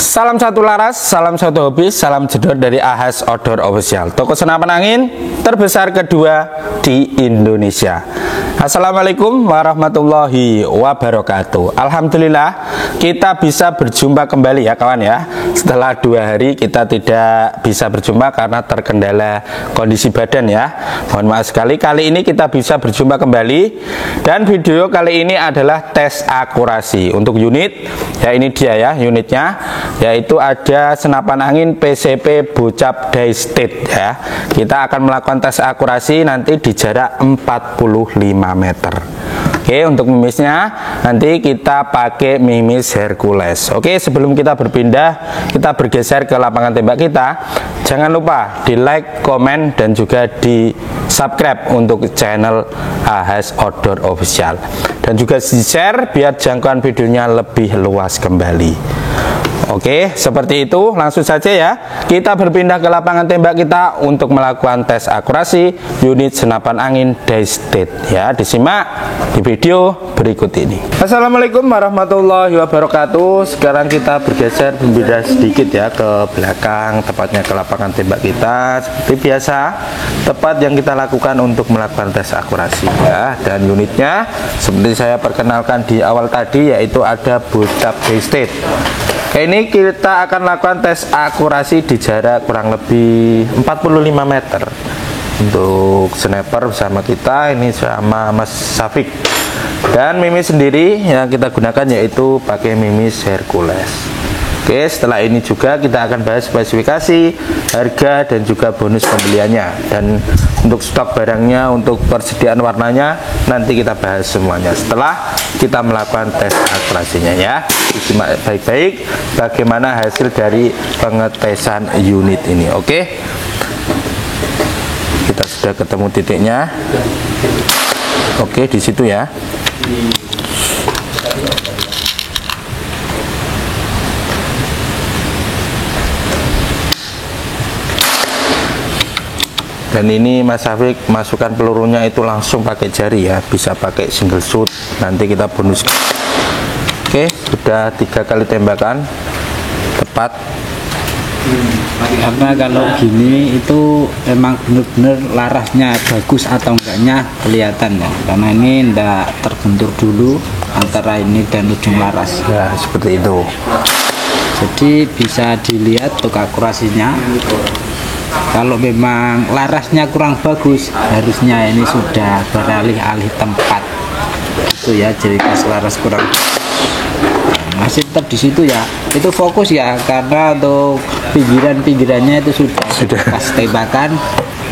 Salam satu laras, salam satu hobi, salam jedor dari AHS Outdoor Official, toko senapan angin terbesar kedua di Indonesia. Assalamualaikum warahmatullahi wabarakatuh. Alhamdulillah kita bisa berjumpa kembali ya kawan ya. Setelah 2 hari kita tidak bisa berjumpa karena terkendala kondisi badan ya. Mohon maaf sekali, kali ini kita bisa berjumpa kembali. Dan video kali ini adalah tes akurasi untuk unit. Ya ini dia ya unitnya, yaitu ada senapan angin PCP Bocap Daystate ya. Kita akan melakukan tes akurasi nanti di jarak 45 meter. Oke, untuk mimisnya nanti kita pakai mimis Hercules. Oke, sebelum kita berpindah, kita bergeser ke lapangan tembak kita. Jangan lupa di like, komen, dan juga di subscribe untuk channel AHS Outdoor Official, dan juga di share biar jangkauan videonya lebih luas kembali. Oke, seperti itu. Langsung saja ya, kita berpindah ke lapangan tembak kita untuk melakukan tes akurasi unit senapan angin Daystate ya. Disimak di video berikut ini. Assalamualaikum warahmatullahi wabarakatuh. Sekarang kita bergeser berpindah sedikit ya ke belakang, tepatnya ke lapangan tembak kita. Seperti biasa, tepat yang kita lakukan untuk melakukan tes akurasi ya. Dan unitnya seperti saya perkenalkan di awal tadi, yaitu ada Bocap Daystate. Ini kita akan lakukan tes akurasi di jarak kurang lebih 45 meter untuk sniper bersama kita ini sama Mas Safik. Dan mimis sendiri yang kita gunakan yaitu pakai mimis Hercules. Oke, setelah ini juga kita akan bahas spesifikasi, harga, dan juga bonus pembeliannya. Dan untuk stok barangnya, untuk persediaan warnanya, nanti kita bahas semuanya setelah kita melakukan tes akurasinya ya. Simak baik-baik bagaimana hasil dari pengetesan unit ini. Oke, kita sudah ketemu titiknya. Oke, di situ ya. Dan ini Mas Safik masukkan pelurunya itu langsung pakai jari ya, bisa pakai single shoot, nanti kita bonus. Oke, sudah 3 kali tembakan tepat. Karena kalau gini itu emang bener-bener larasnya bagus atau enggaknya kelihatan ya, karena ini ndak terbentur dulu antara ini dan ujung laras ya, seperti itu. Jadi bisa dilihat untuk akurasinya. Kalau memang larasnya kurang bagus, harusnya ini sudah beralih-alih tempat itu ya, jadi pas laras kurang masih tetap di situ ya, itu fokus ya, karena untuk pinggirannya itu sudah pas tembakan.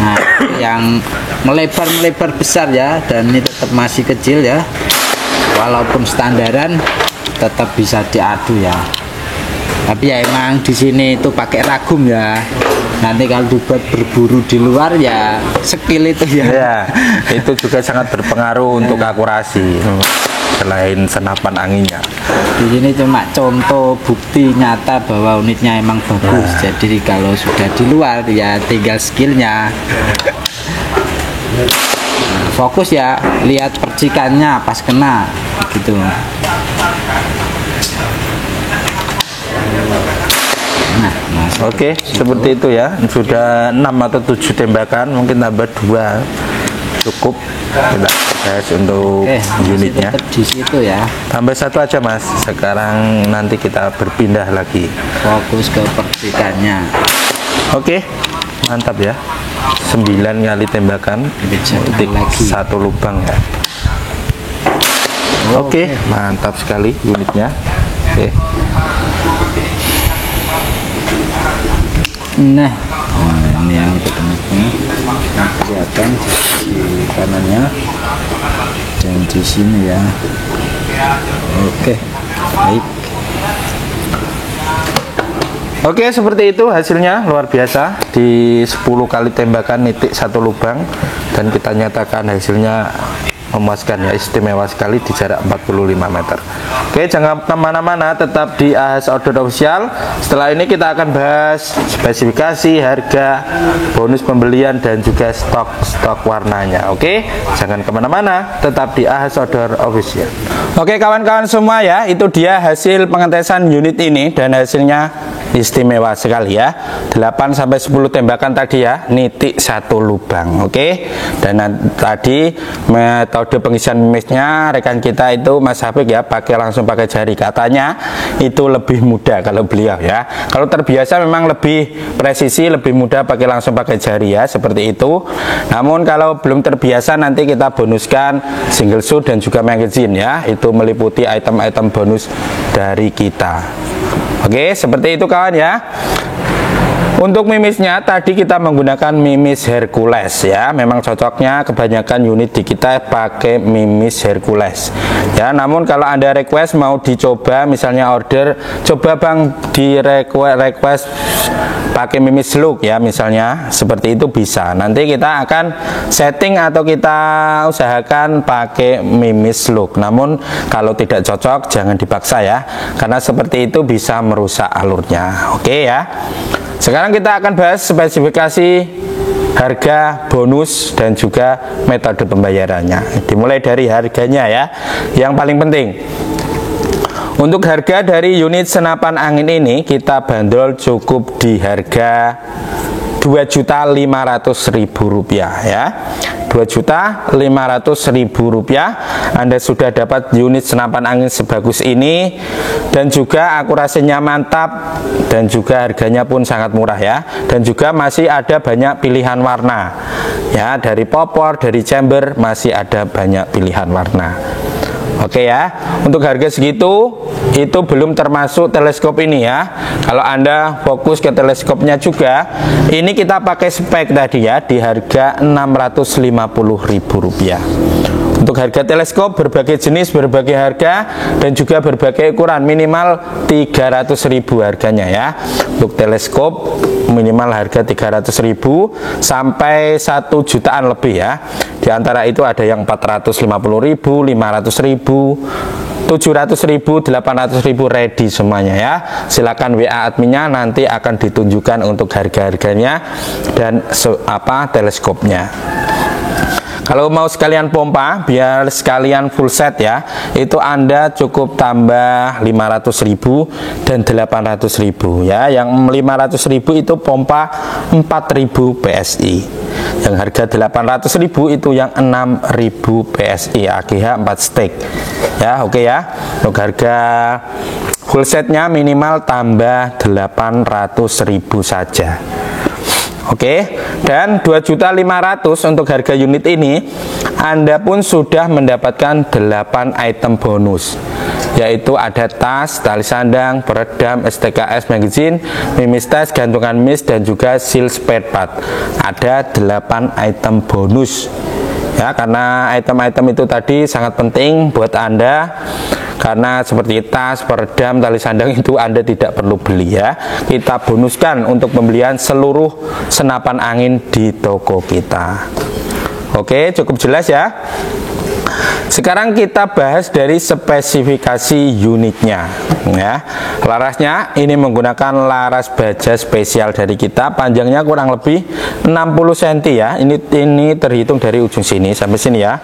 Nah, yang melebar besar ya, dan ini tetap masih kecil ya, walaupun standaran tetap bisa diadu ya. Tapi ya emang di sini itu pakai ragum ya. Nanti kalau dibuat berburu di luar ya skill itu ya. Ya, itu juga sangat berpengaruh untuk akurasi. Selain senapan anginnya, di sini cuma contoh bukti nyata bahwa unitnya emang bagus. Jadi kalau sudah di luar ya tinggal skillnya. Fokus ya, lihat percikannya pas kena gitu. Nah, oke, seperti itu ya. Sudah 6 atau 7 tembakan, mungkin tambah 2 cukup. Kita tes untuk unitnya. Di situ ya. Tambah 1 aja Mas. Sekarang nanti kita berpindah lagi. Fokus ke percikannya. Oke, mantap ya. 9 kali tembakan, titik 1 lubang ya. Oke, mantap sekali unitnya. Oke. Nah, ini yang ketemu kelihatan di kanannya dan di sini ya. Oke, baik. Oke, seperti itu hasilnya, luar biasa. Di 10 kali tembakan nitik 1 lubang, dan kita nyatakan hasilnya memuaskan ya, istimewa sekali di jarak 45 meter. Oke. Oke, jangan kemana-mana, tetap di AHS Outdoor Official. Setelah ini kita akan bahas spesifikasi, harga, bonus pembelian, dan juga stok warnanya. Oke, jangan kemana-mana, tetap di AHS Outdoor Official. Oke kawan-kawan semua ya, itu dia hasil pengetesan unit ini, dan hasilnya istimewa sekali ya. 8-10 tembakan tadi ya, nitik 1 lubang. Oke, dan tadi metode pengisian mimisnya rekan kita itu Mas Hafik ya, langsung pakai jari, katanya itu lebih mudah kalau beliau ya. Kalau terbiasa memang lebih presisi, lebih mudah langsung pakai jari ya, seperti itu. Namun kalau belum terbiasa, nanti kita bonuskan single shoot dan juga magazine ya, itu meliputi item-item bonus dari kita. Oke, seperti itu kawan ya. Untuk mimisnya tadi kita menggunakan mimis Hercules ya. Memang cocoknya kebanyakan unit di kita pakai mimis Hercules ya. Namun kalau Anda request mau dicoba, misalnya order, coba Bang di request pakai mimis look ya, misalnya seperti itu bisa. Nanti kita akan setting atau kita usahakan pakai mimis look. Namun kalau tidak cocok jangan dipaksa ya, karena seperti itu bisa merusak alurnya. Oke ya. Sekarang kita akan bahas spesifikasi, harga, bonus, dan juga metode pembayarannya. Dimulai dari harganya ya, yang paling penting. Untuk harga dari unit senapan angin ini kita bandrol cukup di harga Rp2.500.000 ya. Rp2.500.000 Anda sudah dapat unit senapan angin sebagus ini, dan juga akurasinya mantap, dan juga harganya pun sangat murah ya. Dan juga masih ada banyak pilihan warna ya, dari popor, dari chamber, masih ada banyak pilihan warna. Oke ya, untuk harga segitu itu belum termasuk teleskop ini ya. Kalau Anda fokus ke teleskopnya juga, ini kita pakai spek tadi ya, di harga Rp650.000. Untuk harga teleskop berbagai jenis, berbagai harga, dan juga berbagai ukuran, minimal 300.000 harganya ya. Untuk teleskop minimal harga 300.000 sampai 1 jutaan lebih ya. Di antara itu ada yang 450.000, 500.000, 700.000, 800.000, ready semuanya ya. Silakan WA adminnya, nanti akan ditunjukkan untuk harga-harganya dan teleskopnya. Kalau mau sekalian pompa, biar sekalian full set ya, itu Anda cukup tambah 500.000 dan 800.000 ya. Yang 500.000 itu pompa 4.000 PSI. Yang harga 800.000 itu yang 6.000 PSI AGH 4 stick. Ya, oke ya. Untuk harga full setnya minimal tambah 800.000 saja. Oke, dan 2.500.000 untuk harga unit ini Anda pun sudah mendapatkan 8 item bonus, yaitu ada tas, tali sandang, peredam, STKS magazine, mimis tes, gantungan mimis, dan juga seal spare part. Ada 8 item bonus ya, karena item-item itu tadi sangat penting buat Anda. Karena seperti tas, peredam, tali sandang itu Anda tidak perlu beli ya. Kita bonuskan untuk pembelian seluruh senapan angin di toko kita. Oke, cukup jelas ya. Sekarang kita bahas dari spesifikasi unitnya ya. Larasnya ini menggunakan laras baja spesial dari kita, panjangnya kurang lebih 60 cm ya. Ini terhitung dari ujung sini sampai sini ya.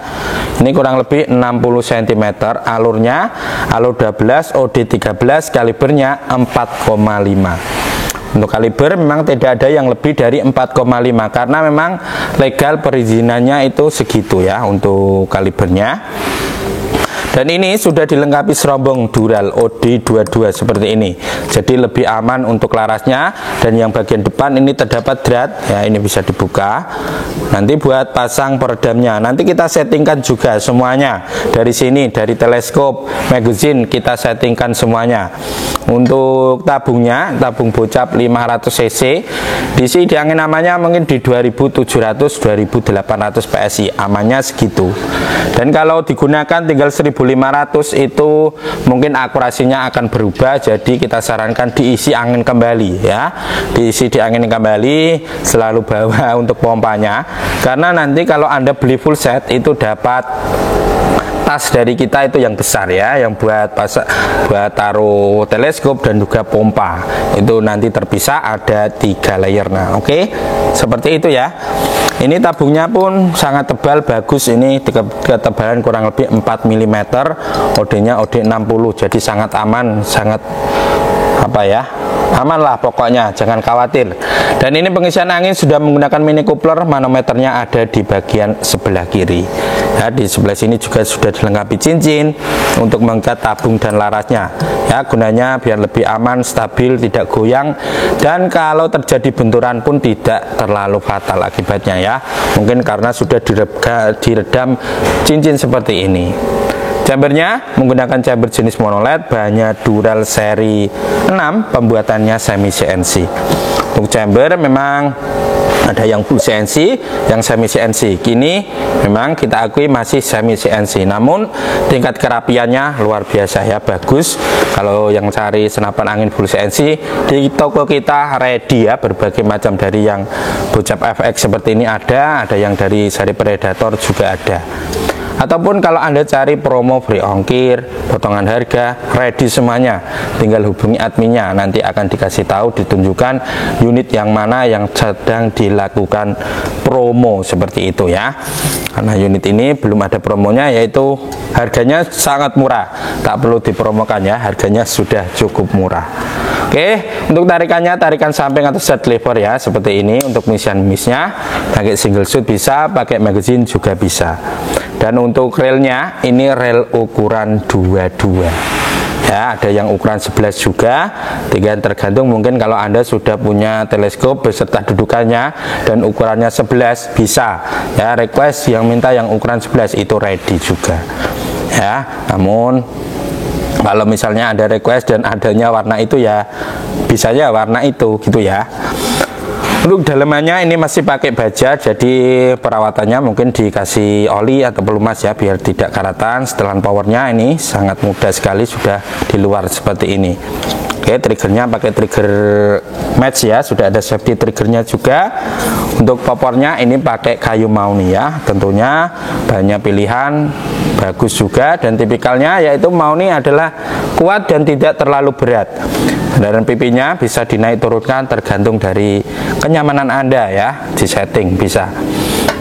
Ini kurang lebih 60 cm. Alurnya alur 12 OD 13, kalibernya 4,5. Untuk kaliber memang tidak ada yang lebih dari 4,5 karena memang legal perizinannya itu segitu ya untuk kalibernya. Dan ini sudah dilengkapi serombong dural OD22 seperti ini. Jadi lebih aman untuk larasnya. Dan yang bagian depan ini terdapat drat ya, ini bisa dibuka. Nanti buat pasang peredamnya. Nanti kita settingkan juga semuanya dari sini, dari teleskop, magazine kita settingkan semuanya. Untuk tabungnya, tabung bocap 500 cc. Diisi di angin amannya mungkin di 2700-2800 PSI, amannya segitu. Dan kalau digunakan tinggal 1500 itu mungkin akurasinya akan berubah, jadi kita sarankan diisi angin kembali ya. Diisi di angin kembali, selalu bawa untuk pompanya. Karena nanti kalau Anda beli full set itu dapat tas dari kita itu yang besar ya, yang buat taruh teleskop dan juga pompa. Itu nanti terpisah ada 3 layer. Nah, oke. Seperti itu ya. Ini tabungnya pun sangat tebal, bagus. Ini ketebalan kurang lebih 4 mm. OD-nya OD 60. Jadi sangat aman, sangat aman lah pokoknya, jangan khawatir. Dan ini pengisian angin sudah menggunakan mini coupler, manometernya ada di bagian sebelah kiri ya. Di sebelah sini juga sudah dilengkapi cincin untuk mengikat tabung dan larasnya ya, gunanya biar lebih aman, stabil, tidak goyang, dan kalau terjadi benturan pun tidak terlalu fatal akibatnya ya, mungkin karena sudah diredam cincin seperti ini. Chambernya menggunakan chamber jenis monoled, bahannya Dural seri 6, pembuatannya semi CNC. Untuk chamber memang ada yang full CNC, yang semi CNC. Kini memang kita akui masih semi CNC, namun tingkat kerapiannya luar biasa ya, bagus. Kalau yang cari senapan angin full CNC di toko kita ready ya, berbagai macam, dari yang Bocap FX seperti ini ada yang dari seri Predator juga ada. Ataupun kalau Anda cari promo free ongkir, potongan harga, ready semuanya, tinggal hubungi adminnya, nanti akan dikasih tahu, ditunjukkan unit yang mana yang sedang dilakukan promo seperti itu ya. Karena unit ini belum ada promonya, yaitu harganya sangat murah, tak perlu dipromokan ya, harganya sudah cukup murah. Oke, untuk tarikannya tarikan samping atau set lever ya, seperti ini. Untuk misian misnya pakai single shoot bisa, pakai magazine juga bisa. Dan untuk relnya ini rel ukuran 22 ya, ada yang ukuran 11 juga, tergantung mungkin kalau Anda sudah punya teleskop beserta dudukannya dan ukurannya 11 bisa ya, request yang minta yang ukuran 11 itu ready juga ya. Namun kalau misalnya ada request dan adanya warna itu ya, bisanya warna itu gitu ya. Untuk dalemannya ini masih pakai baja, jadi perawatannya mungkin dikasih oli atau pelumas ya, biar tidak karatan. Setelan powernya ini sangat mudah sekali, sudah di luar seperti ini. Oke, triggernya pakai trigger match ya, sudah ada safety triggernya juga. Untuk popornya ini pakai kayu mauni ya, tentunya banyak pilihan, bagus juga. Dan tipikalnya yaitu mauni adalah kuat dan tidak terlalu berat. Sandaran pipinya bisa dinaik turunkan tergantung dari kenyamanan Anda ya, di setting bisa.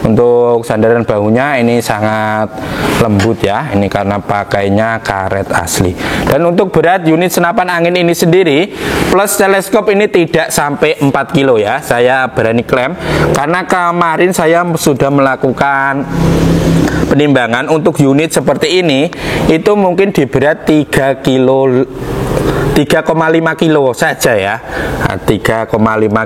Untuk sandaran bahunya ini sangat lembut ya, ini karena pakainya karet asli. Dan untuk berat unit senapan angin ini sendiri plus teleskop ini tidak sampai 4 kilo ya, saya berani klaim, karena kemarin saya sudah melakukan penimbangan untuk unit seperti ini, itu mungkin di berat 3,5 kilo saja ya, 3,5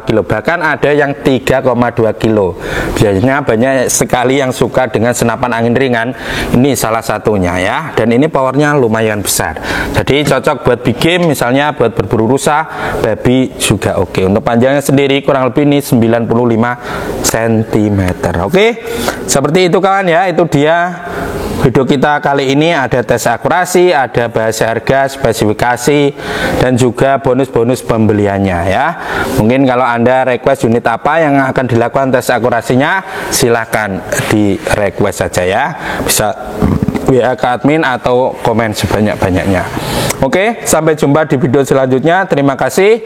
kilo, bahkan ada yang 3,2 kilo. Biasanya banyak sekali yang suka dengan senapan angin ringan, ini salah satunya ya. Dan ini powernya lumayan besar, jadi cocok buat big game, misalnya buat berburu rusa, babi juga oke. Untuk panjangnya sendiri kurang lebih ini 95 cm. Oke, seperti itu kawan ya, itu dia video kita kali ini. Ada tes akurasi, ada bahas harga, spesifikasi, dan juga bonus-bonus pembeliannya ya. Mungkin kalau Anda request unit apa yang akan dilakukan tes akurasinya, silahkan di request saja ya, bisa WA ke admin atau komen sebanyak-banyaknya. Oke, sampai jumpa di video selanjutnya. Terima kasih,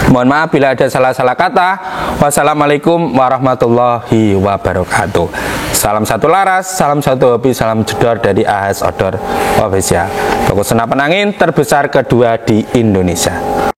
mohon maaf bila ada salah-salah kata. Wassalamualaikum warahmatullahi wabarakatuh. Salam satu laras, salam satu hobi, salam jedor dari AHS Outdoor Official, toko senapan angin terbesar kedua di Indonesia.